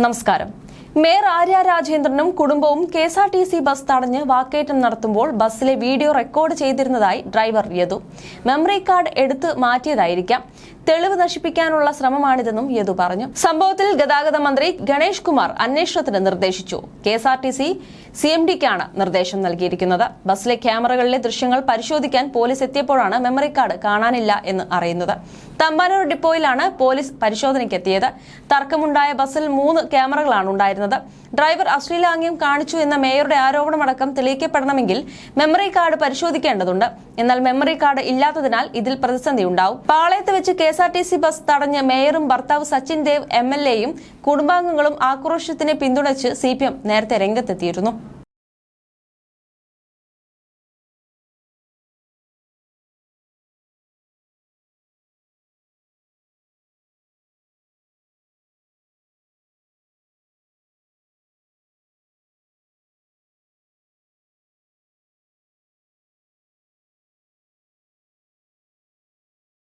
നമസ്കാരം. മേയർ ആര്യ രാജേന്ദ്രനും കുടുംബവും KSRTC bus തടഞ്ഞ് വാക്കേറ്റം നടത്തുമ്പോൾ ബസ്സിലെ വീഡിയോ റെക്കോർഡ് ചെയ്തിരുന്നതായി ഡ്രൈവർ യദു. മെമ്മറി കാർഡ് എടുത്ത് മാറ്റിയതായിരിക്കാം. തെളിവ് നശിപ്പിക്കാനുള്ള ശ്രമമാണിതെന്നും യദു പറഞ്ഞു. സംഭവത്തിൽ ഗതാഗത മന്ത്രി ഗണേഷ് കുമാർ അന്വേഷണത്തിന് നിർദ്ദേശിച്ചു. കെഎസ്ആർടിസി സിഎംഡിക്കാണ് നിർദ്ദേശം നൽകിയിരിക്കുന്നത്. ബസ്സിലെ ക്യാമറകളിലെ ദൃശ്യങ്ങൾ പരിശോധിക്കാൻ പോലീസ് എത്തിയപ്പോഴാണ് മെമ്മറി കാർഡ് കാണാനില്ല എന്ന് അറിയുന്നത്. തമ്പാനൂർ ഡിപ്പോയിലാണ് പോലീസ് പരിശോധനയ്ക്കെത്തിയത്. തർക്കമുണ്ടായ ബസ്സിൽ 3 ക്യാമറകളാണ് ഉണ്ടായിരുന്നത്. ഡ്രൈവർ അശ്ലീലാംഗ്യം കാണിച്ചു എന്ന മേയറുടെ ആരോപണമടക്കം തെളിയിക്കപ്പെടണമെങ്കിൽ മെമ്മറി കാർഡ് പരിശോധിക്കേണ്ടതുണ്ട്. എന്നാൽ മെമ്മറി കാർഡ് ഇല്ലാത്തതിനാൽ ഇതിൽ പ്രതിസന്ധി ഉണ്ടാവും. പാളയത്ത് വെച്ച് കെഎസ്ആർടിസി ബസ് തടഞ്ഞ മേയറും ഭർത്താവ് സച്ചിൻ ദേവ് MLAയും കുടുംബാംഗങ്ങളും ആക്രോശത്തിന് പിന്തുണച്ച് CPM നേരത്തെ രംഗത്തെത്തിയിരുന്നു.